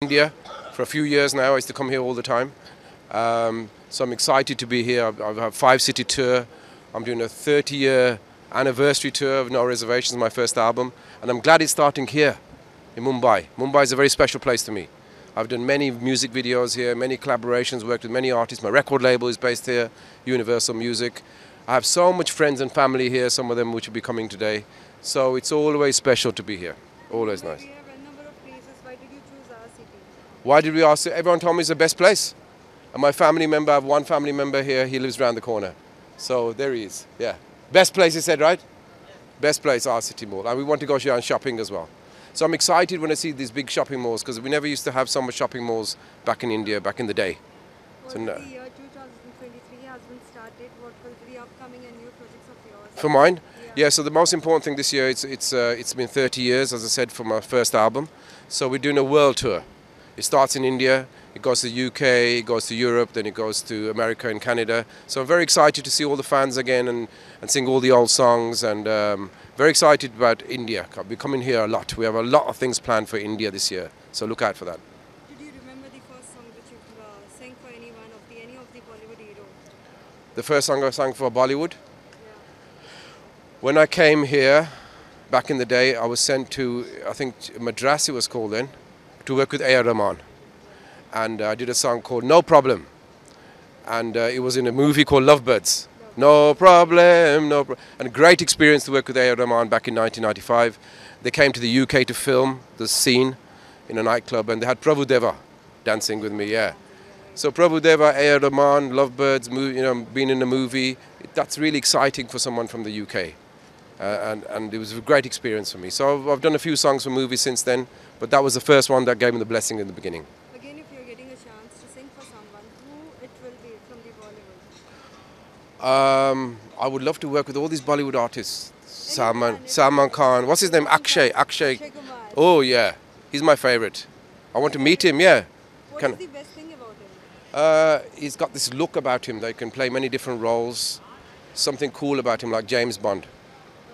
India for a few years now. I used to come here all the time. So I'm excited to be here. I've had a 5-city tour. I'm doing a 30-year anniversary tour of No Reservations, my first album. And I'm glad it's starting here in Mumbai. Mumbai is a very special place to me. I've done many music videos here, many collaborations, worked with many artists. My record label is based here, Universal Music. I have so much friends and family here, some of them which will be coming today. So it's always special to be here. Always nice. We have a number of places. Why did you choose our city? Why did we ask? Everyone told me it's the best place. And my family member, I have one family member here, he lives around the corner. So there he is, yeah. Best place, he said, right? Best place, our city mall. And we want to go here and shopping as well. So I'm excited when I see these big shopping malls because we never used to have so much shopping malls back in India, back in the day. So The year 2023 has been started. What will be the upcoming and new projects of yours? For mine? Yeah, so the most important thing this year, it's been 30 years, as I said, for my first album. So we're doing a world tour. It starts in India, it goes to the UK, it goes to Europe, then it goes to America and Canada. So I'm very excited to see all the fans again and sing all the old songs, and very excited about India. We're coming here a lot. We have a lot of things planned for India this year, so look out for that. Did you remember the first song that you sang for any of the Bollywood heroes? The first song I sang for Bollywood? Yeah. When I came here, back in the day, I was sent to, I think Madras it was called then, to work with A.R. Rahman. And I did a song called No Problem. And it was in a movie called Lovebirds. No problem, no problem. And a great experience to work with A.R. Rahman back in 1995. They came to the UK to film the scene in a nightclub, and they had Prabhu Deva dancing with me, yeah. So Prabhu Deva, A.R. Rahman, Lovebirds, being in a movie, that's really exciting for someone from the UK. And it was a great experience for me. So I've done a few songs for movies since then, but that was the first one that gave me the blessing in the beginning. Again, if you're getting a chance to sing for someone, who it will be from the Bollywood? I would love to work with all these Bollywood artists. Salman Khan, what's his name? Akshay. Kumar. Oh yeah, he's my favorite. I want to meet him, yeah. What is the best thing about him? He's got this look about him that he can play many different roles. Something cool about him, like James Bond.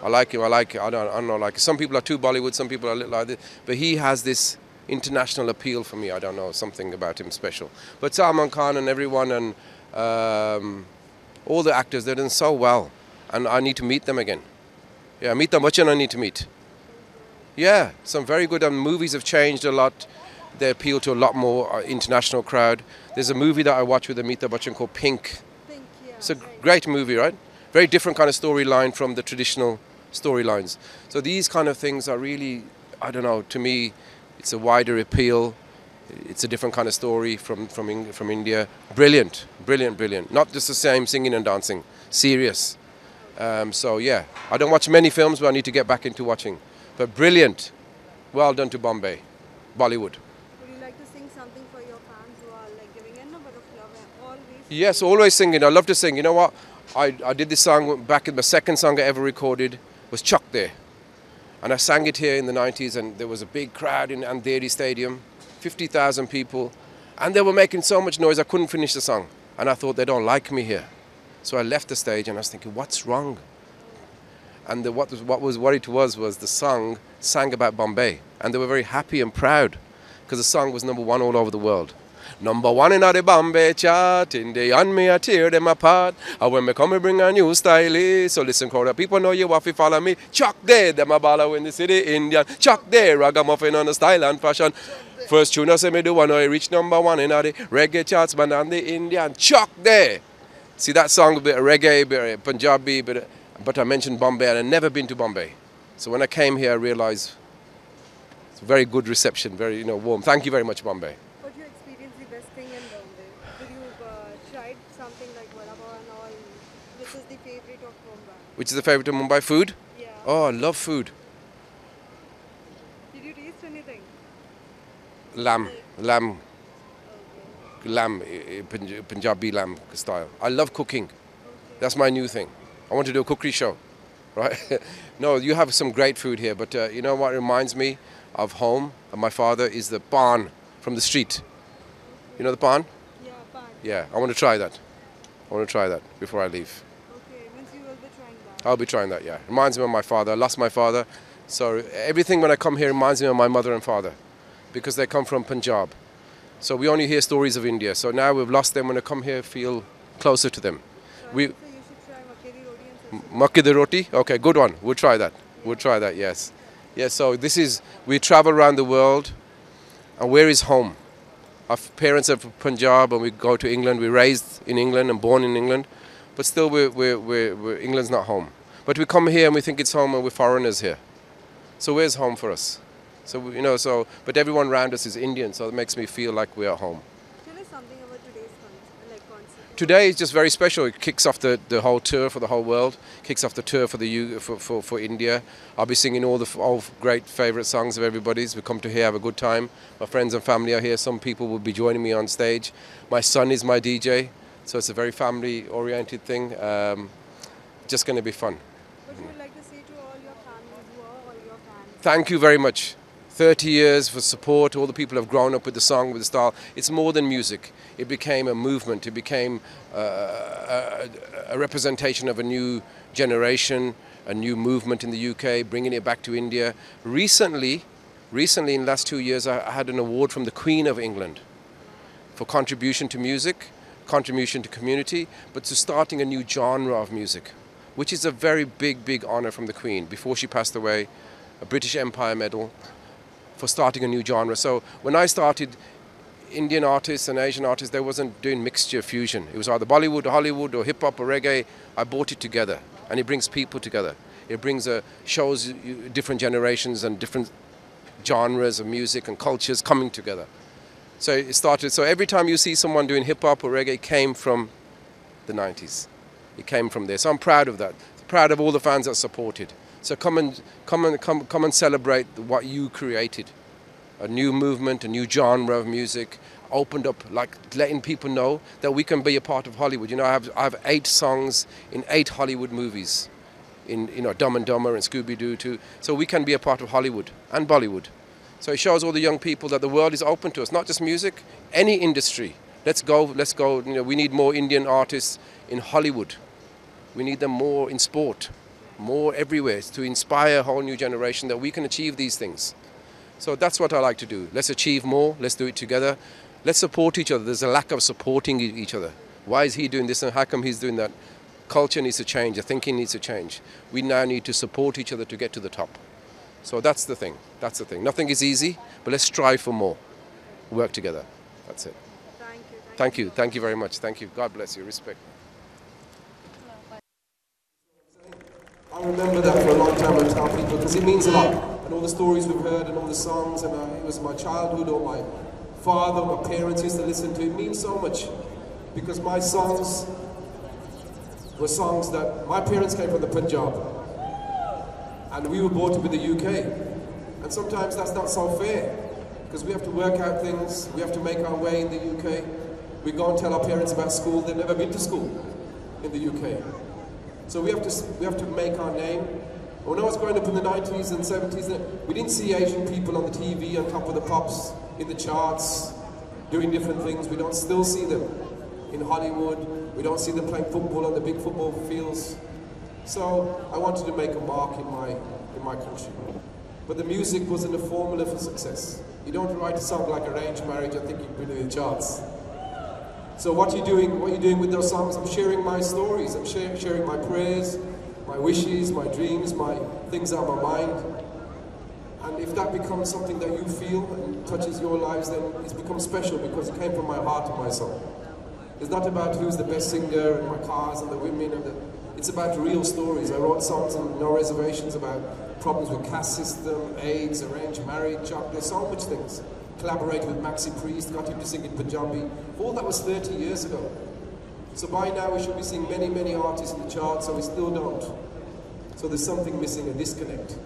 I like him, I don't like it. Some people are too Bollywood, some people are a little like this. But he has this international appeal for me. I don't know, something about him special. But Salman Khan and everyone and all the actors, they're doing so well. And I need to meet them again. Yeah, Amitabh Bachchan I need to meet. Yeah, some very good movies have changed a lot. They appeal to a lot more international crowd. There's a movie that I watch with Amitabh Bachchan called Pink. Pink, yeah. It's a great movie, right? Very different kind of storyline from the traditional storylines. So these kind of things are really, I don't know, to me, it's a wider appeal. It's a different kind of story from India. Brilliant, brilliant, brilliant. Not just the same singing and dancing, serious. So yeah, I don't watch many films, but I need to get back into watching. But brilliant. Well done to Bombay, Bollywood. Would you like to sing something for your fans who are like giving a number of love and always? Yes, always singing. I love to sing. You know what? I did this song back in the second song I ever recorded was Chuck There. And I sang it here in the 90s, and there was a big crowd in Andheri Stadium, 50,000 people. And they were making so much noise I couldn't finish the song. And I thought, they don't like me here. So I left the stage and I was thinking, what's wrong? And what it was the song sang about Bombay. And they were very happy and proud because the song was #1 all over the world. #1 in the Bombay chart, in the on me I tear them apart. And when me come, me bring a new style. So listen, crowd, people know you have to follow me. Chuck there, them a baller in the city, Indian. Chuck there, ragamuffin on the style and fashion. First tune I say me do one, I reach #1 in the reggae charts, man, and the Indian. Chuck there. See that song, a bit of reggae, a bit of Punjabi, but I mentioned Bombay, and I'd never been to Bombay. So when I came here, I realized it's a very good reception, very warm. Thank you very much, Bombay. What you experienced the best thing in Bombay? Did you tried something like vada pav and all? Which is the favorite of Mumbai? Which is the favorite of Mumbai food? Yeah. Oh, I love food. Did you taste anything? Lamb, Okay. Punjabi lamb style. I love cooking. That's my new thing. I want to do a cookery show, right? No, you have some great food here, but you know what reminds me of home and my father is the baan from the street. You know the baan? Yeah, pan. Yeah, I want to try that. I want to try that before I leave. Okay, means you will be trying that. I'll be trying that, yeah. Reminds me of my father. I lost my father. So everything when I come here reminds me of my mother and father. because they come from Punjab. So we only hear stories of India. So now we've lost them. When I come here, feel closer to them. We So you should try makke di roti and sarson. Makki di roti? Okay, good one. We'll try that. We'll try that, yes. Yes, so this is, we travel around the world, and where is home? Our parents are from Punjab, and we go to England. We're raised in England and born in England, but still England's not home. But we come here and we think it's home, and we're foreigners here. So where's home for us? So, but everyone around us is Indian, so it makes me feel like we're at home. Tell us something about today's concert. Today is just very special. It kicks off the whole tour for the whole world. Kicks off the tour for India. I'll be singing all great favourite songs of everybody's. We come to here, have a good time. My friends and family are here. Some people will be joining me on stage. My son is my DJ, so it's a very family-oriented thing. Just going to be fun. What you would like to say to all your families who are all your fans? Thank you very much. 30 years for support. All the people have grown up with the song, with the style. It's more than music. It became a movement. It became a representation of a new generation, a new movement in the UK, bringing it back to India. Recently, in the last 2 years, I had an award from the Queen of England for contribution to music, contribution to community, but to starting a new genre of music, which is a very big honour from the Queen. Before she passed away, a British Empire Medal for starting a new genre. So when I started, Indian artists and Asian artists, they wasn't doing mixture fusion. It was either Bollywood or Hollywood or hip hop or reggae. I brought it together, and it brings people together. It brings shows you different generations and different genres of music and cultures coming together. So it started. So every time you see someone doing hip hop or reggae, it came from the 90s. It came from there. So I'm proud of that. Proud of all the fans that supported. So come and celebrate what you created. A new movement, a new genre of music, opened up, like letting people know that we can be a part of Hollywood. You know, I have 8 songs in 8 Hollywood movies, in Dumb and Dumber and Scooby-Doo too. So we can be a part of Hollywood and Bollywood. So it shows all the young people that the world is open to us, not just music, any industry. Let's go. You know, we need more Indian artists in Hollywood. We need them more in sport, more everywhere, to inspire a whole new generation that we can achieve these things. So that's what I like to do. Let's achieve more. Let's do it together. Let's support each other. There's a lack of supporting each other. Why is he doing this and how come he's doing that? Culture needs to change. The thinking needs to change. We now need to support each other to get to the top. So that's the thing. That's the thing. Nothing is easy, but let's strive for more. Work together. That's it. Thank you. Thank you very much. Thank you. God bless you. Respect. I remember that for a long time I tell people because it means a lot. And all the stories we've heard and all the songs, and it was my childhood or my father, my parents used to listen to. It means so much because my songs were songs that my parents came from the Punjab and we were brought up in the UK. And sometimes that's not so fair because we have to work out things, we have to make our way in the UK. We go and tell our parents about school, they've never been to school in the UK. So we have to make our name. When I was growing up in the 90s and 70s, we didn't see Asian people on the TV on top of the pops, in the charts, doing different things. We don't still see them in Hollywood. We don't see them playing football on the big football fields. So I wanted to make a mark in my country. But the music wasn't a formula for success. You don't write a song like Arranged Marriage and think you can put it in the charts. So what you're doing with those songs, I'm sharing my stories, I'm sharing my prayers, my wishes, my dreams, my things on my mind. And if that becomes something that you feel and touches your lives, then it's become special because it came from my heart and my soul. It's not about who's the best singer and my cars and the women and it's about real stories. I wrote songs on No Reservations about problems with caste system, AIDS, arranged marriage, there's so much things. Collaborated with Maxi Priest, got him to sing in Punjabi. All that was 30 years ago. So by now we should be seeing many artists in the charts, so we still don't. So there's something missing, a disconnect.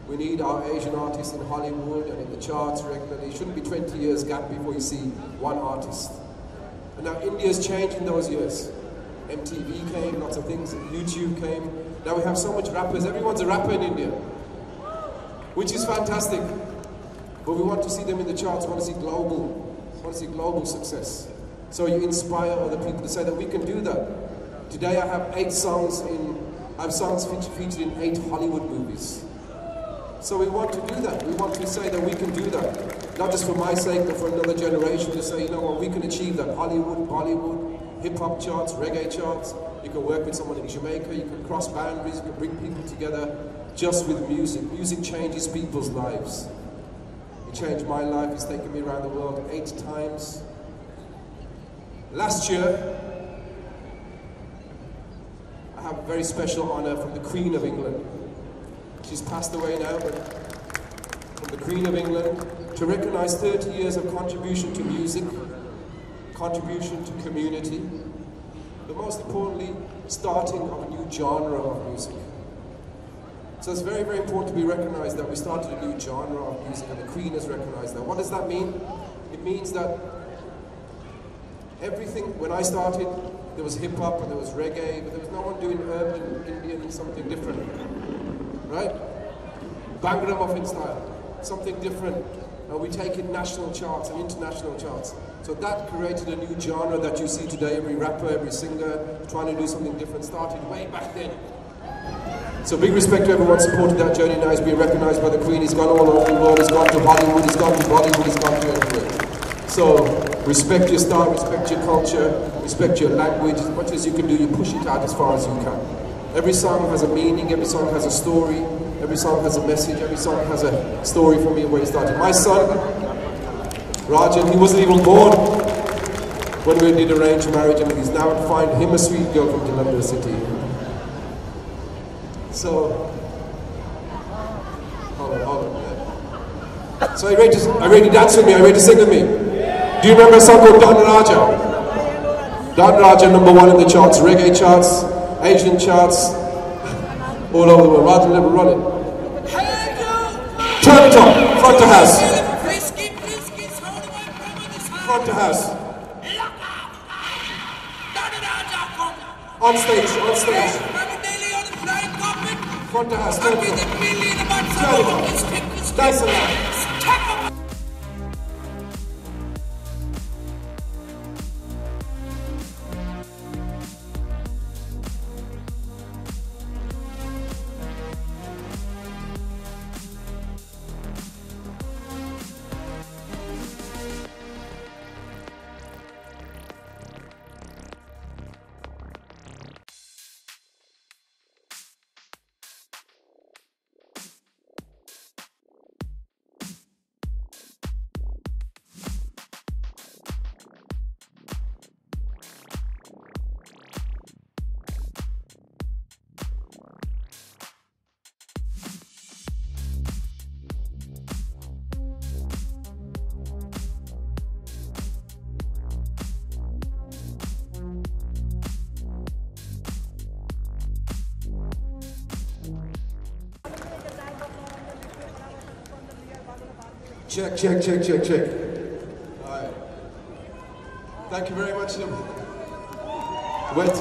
We need our Asian artists in Hollywood and in the charts regularly. It shouldn't be 20 years gap before you see one artist. And now India's changed in those years. MTV came, lots of things, YouTube came. Now we have so much rappers, everyone's a rapper in India. Which is fantastic. But we want to see them in the charts, we want to see global success. So you inspire other people to say that we can do that. Today I have 8 songs featured in 8 Hollywood movies. So we want to do that. We want to say that we can do that. Not just for my sake, but for another generation to say, you know what, we can achieve that. Hollywood, Bollywood, hip-hop charts, reggae charts. You can work with someone in Jamaica, you can cross boundaries, you can bring people together just with music. Music changes people's lives. It changed my life. It's taken me around the world 8 times. Last year, I have a very special honor from the Queen of England. She's passed away now, but from the Queen of England, to recognize 30 years of contribution to music, contribution to community, but most importantly, starting of a new genre of music. So it's very, very important to be recognized that we started a new genre of music, and the Queen has recognized that. What does that mean? It means that everything, when I started, there was hip-hop and there was reggae, but there was no one doing urban Indian, something different. Right? Bhangra Muffin style, something different. And we take in national charts and international charts. So that created a new genre that you see today. Every rapper, every singer trying to do something different started way back then. So big respect to everyone supported that journey. Now he's being recognized by the Queen. He's gone all over the world. He's gone to Hollywood. He's gone to Bollywood. He's gone to everywhere. So respect your style, respect your culture, respect your language. As much as you can do, you push it out as far as you can. Every song has a meaning, every song has a story, every song has a message, every song has a story for me where it started. My son, Rajan, he wasn't even born when we did arranged marriage, and he's now find him a sweet girl from Jalandhar city. So, hold on. Yeah. So are you ready to dance with me? Are you ready to sing with me? Do you remember a song called Don Raja? Don Raja, #1 in the charts, reggae charts, Asian charts, all over the world. Rather than run it. Turn it on, front to house. Front to house. On stage, on stage. Front to house, turn it on. Turn it on. Nice and loud. Check, check, check, check, check. All right. Thank you very much. Wait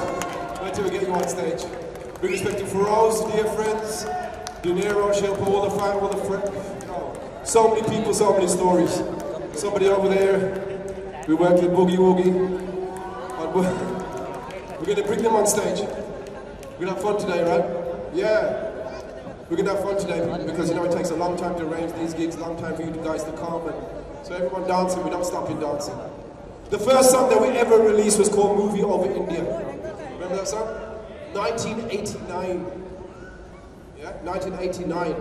till we get you on stage. Big respect to Feroz, dear friends, Dinero, Shelpa, all the fans, all the friends. Oh, so many people, so many stories. Somebody over there, we worked with Boogie Woogie. We're going to bring them on stage. We're going to have fun today, right? Yeah. We're going to have fun today because, you know, it takes a long time to arrange these gigs, a long time for you guys to come. And so everyone dancing, we don't stop in dancing. The first song that we ever released was called Movie Over India. Remember that song? 1989. Yeah, 1989.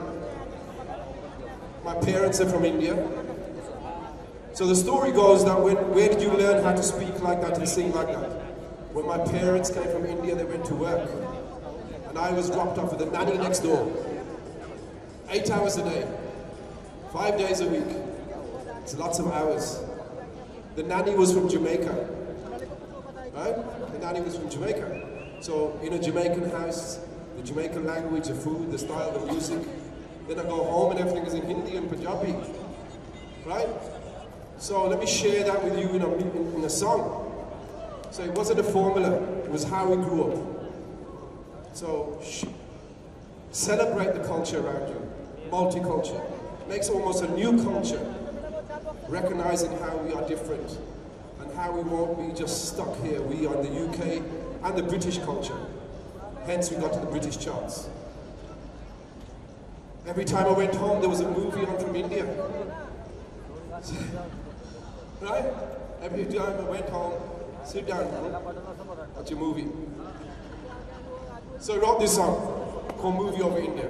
My parents are from India. So the story goes that where did you learn how to speak like that and sing like that? When my parents came from India, they went to work. And I was dropped off with a nanny next door. 8 hours a day, 5 days a week. It's lots of hours. The nanny was from Jamaica, right? The nanny was from Jamaica. So in a Jamaican house, the Jamaican language, the food, the style, the music. Then I go home and everything is in Hindi and Punjabi, right? So let me share that with you in a song. So it wasn't a formula, it was how we grew up. So celebrate the culture around you. Multicultural. Makes almost a new culture. Recognizing how we are different and how we won't be just stuck here. We are in the UK and the British culture. Hence we got to the British charts. Every time I went home, there was a movie on from India. Right? Every time I went home, sit down, watch a movie. So I wrote this song called Movie Over India.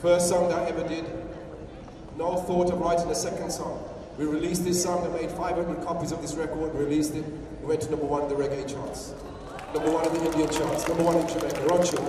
First song that I ever did. No thought of writing a second song. We released this song, I made 500 copies of this record, released it, it went to #1 in the reggae charts, #1 in the Indian charts, #1 in Jamaica, Roger.